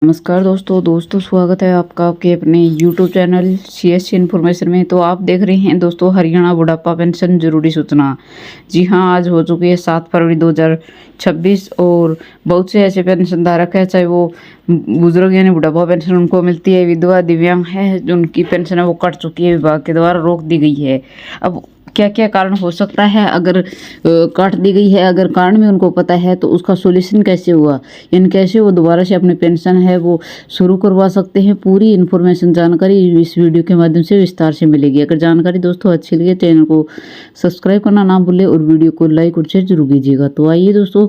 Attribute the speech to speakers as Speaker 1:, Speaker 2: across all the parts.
Speaker 1: नमस्कार दोस्तों स्वागत है आपका आपके अपने YouTube चैनल CSC इन्फॉर्मेशन में। तो आप देख रहे हैं दोस्तों हरियाणा बुढ़ापा पेंशन जरूरी सूचना। जी हाँ, आज हो चुकी है 7 फरवरी 2026 और बहुत से ऐसे पेंशन धारक है, चाहे वो बुजुर्ग यानी बुढ़ापा पेंशन उनको मिलती है, विधवा दिव्यांग है जो उनकी पेंशन है वो कट चुकी है, विभाग के द्वारा रोक दी गई है। अब क्या क्या कारण हो सकता है अगर काट दी गई है, अगर कारण में उनको पता है तो उसका सॉल्यूशन कैसे हुआ, यानी कैसे वो दोबारा से अपनी पेंशन है वो शुरू करवा सकते हैं। पूरी इन्फॉर्मेशन जानकारी इस वीडियो के माध्यम से विस्तार से मिलेगी। अगर जानकारी दोस्तों अच्छी लगे चैनल को सब्सक्राइब करना ना भूलें और वीडियो को लाइक और शेयर जरूर कीजिएगा। तो आइए दोस्तों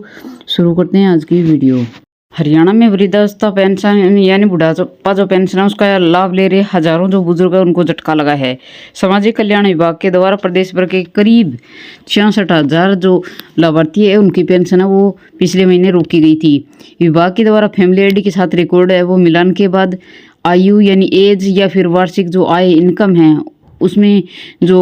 Speaker 1: शुरू करते हैं आज की वीडियो। हरियाणा में वृद्धावस्था पेंशन यानी बुढ़ापा जो पेंशन है उसका लाभ ले रहे हजारों जो बुजुर्ग है उनको झटका लगा है। सामाजिक कल्याण विभाग के द्वारा प्रदेश भर के करीब 66,000 जो लाभार्थी है उनकी पेंशन है वो पिछले महीने रोकी गई थी। विभाग के द्वारा फैमिली आईडी के साथ रिकॉर्ड है वो मिलान के बाद आयु यानी एज या फिर वार्षिक जो आय इनकम है उसमें जो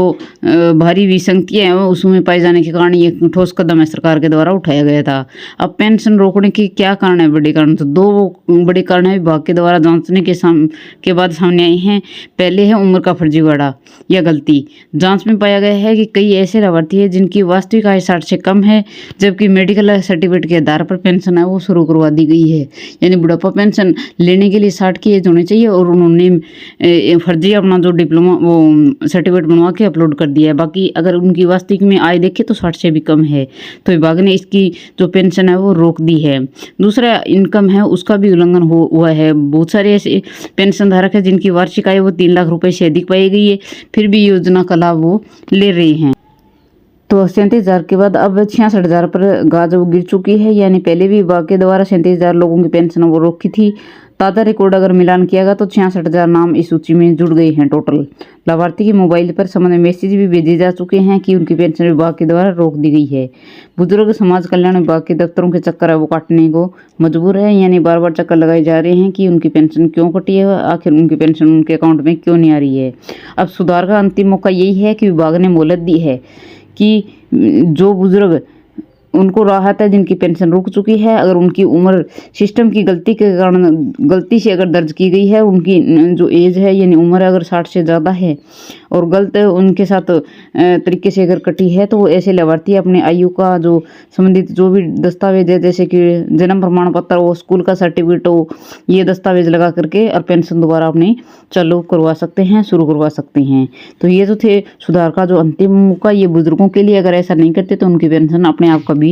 Speaker 1: भारी विसंगतियाँ हैं उसमें पाए जाने के कारण ये ठोस कदम है सरकार के द्वारा उठाया गया था। अब पेंशन रोकने के क्या कारण है? बड़े कारण तो 2 बड़े कारण है विभाग के द्वारा जांचने के बाद सामने आए हैं। पहले है उम्र का फर्जीवाड़ा या गलती। जांच में पाया गया है कि कई ऐसे लाभार्थी हैं जिनकी वास्तविक आय 60 से कम है, जबकि मेडिकल सर्टिफिकेट के आधार पर पेंशन है वो शुरू करवा दी गई है। यानी बुढ़ापा पेंशन लेने के लिए 60 की एज होनी चाहिए और उन्होंने फर्जी अपना जो डिप्लोमा वो सर्टिफिकेट बनवा के अपलोड कर दिया है। बाकी अगर उनकी वास्तविक में आय देखे तो 60 से भी कम है, तो विभाग ने इसकी जो पेंशन है वो रोक दी है। दूसरा इनकम है उसका भी उल्लंघन हुआ है। बहुत सारे ऐसे पेंशन धारक है जिनकी वार्षिक आय वो 3 लाख रुपए से अधिक पाई गई है, फिर भी योजना का लाभ वो ले रहे हैं। तो 37,000 के बाद अब 66,000 पर गाज वो गिर चुकी है। यानी पहले भी विभाग के द्वारा 37,000 लोगों की पेंशन वो रोकी थी। ताज़ा रिकॉर्ड अगर मिलान किया गया तो 66,000 नाम इस सूची में जुड़ गए हैं। टोटल लाभार्थी के मोबाइल पर संबंधित मैसेज भी भेजे जा चुके हैं कि उनकी पेंशन विभाग के द्वारा रोक दी गई है। बुजुर्ग समाज कल्याण विभाग के दफ्तरों के चक्कर है वो काटने को मजबूर है। यानी बार बार चक्कर लगाए जा रहे हैं कि उनकी पेंशन क्यों कटी है, आखिर उनकी पेंशन उनके अकाउंट में क्यों नहीं आ रही है। अब सुधार का अंतिम मौका यही है कि विभाग ने मोहलत दी है कि जो बुजुर्ग उनको राहत है जिनकी पेंशन रुक चुकी है, अगर उनकी उम्र सिस्टम की गलती के कारण गलती से अगर दर्ज की गई है, उनकी जो एज है यानी उम्र अगर 60 से ज़्यादा है और गलत उनके साथ तरीके से अगर कटी है तो ऐसे लाभार्थी अपने आयु का जो संबंधित जो भी दस्तावेज है जैसे कि जन्म प्रमाण पत्र हो, स्कूल का सर्टिफिकेट हो, ये दस्तावेज लगा करके और पेंशन दोबारा अपने चालू करवा सकते हैं, शुरू करवा सकते हैं। तो ये जो थे सुधार का जो अंतिम मौका ये बुजुर्गों के लिए, अगर ऐसा नहीं करते तो उनकी पेंशन अपने आप कभी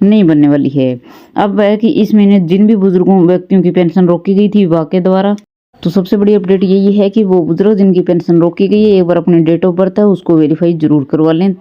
Speaker 1: नहीं बनने वाली है। अब है कि इस महीने जिन भी बुजुर्गों व्यक्तियों की पेंशन रोकी गई थी विभाग के द्वारा, तो सबसे बड़ी अपडेट यही है कि वो बुजुर्ग जिनकी पेंशन रोकी गई है एक बार अपनी डेट ऑफ बर्थ है उसको वेरीफाई जरूर करवा लें,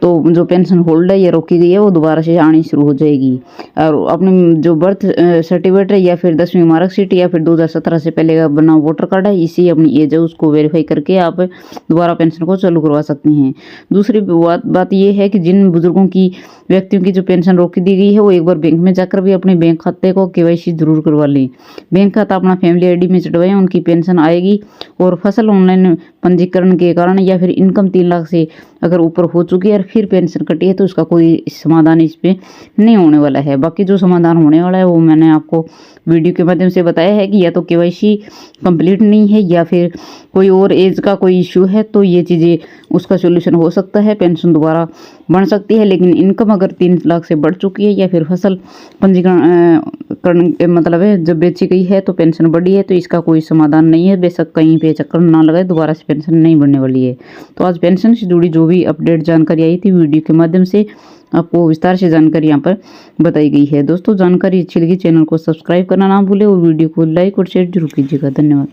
Speaker 1: तो जो पेंशन होल्ड है या रोकी गई है वो दोबारा से आनी शुरू हो जाएगी। और अपने जो बर्थ सर्टिफिकेट है या फिर 10वीं मार्कशीट या फिर 2017 से पहले का बना वोटर कार्ड है, इसी अपनी एज है उसको वेरीफाई करके आप दोबारा पेंशन को चालू करवा सकते हैं। दूसरी बात ये है कि जिन बुजुर्गों की व्यक्तियों की जो पेंशन रोकी दी गई है वो एक बार बैंक में जाकर भी अपने बैंक खाते को KYC जरूर करवा लें। बैंक खाता अपना फैमिली आईडी में चढ़वाएं, उनकी पेंशन आएगी। और फसल ऑनलाइन पंजीकरण के कारण या फिर इनकम 3 लाख से अगर ऊपर हो चुकी है और फिर पेंशन कटी है तो उसका कोई समाधान इस पे नहीं होने वाला है। बाकी जो समाधान होने वाला है वो मैंने आपको वीडियो के माध्यम से बताया है कि या तो KYC कंप्लीट नहीं है या फिर कोई और एज का कोई इशू है, तो ये चीज़ें उसका सोल्यूशन हो सकता है, पेंशन दोबारा बन सकती है। लेकिन इनकम अगर 3 लाख से बढ़ चुकी है या फिर फसल पंजीकरण मतलब है जब बेची गई है तो पेंशन बढ़ी है, तो इसका कोई समाधान नहीं है। बेशक कहीं पे चक्कर ना लगाए, दोबारा से पेंशन नहीं बढ़ने वाली है। तो आज पेंशन से जुड़ी जो भी अपडेट जानकारी आई थी वीडियो के माध्यम से आपको विस्तार से जानकारी यहाँ पर बताई गई है। दोस्तों जानकारी अच्छी लगी चैनल को सब्सक्राइब करना ना भूले और वीडियो को लाइक और शेयर जरूर कीजिएगा। धन्यवाद।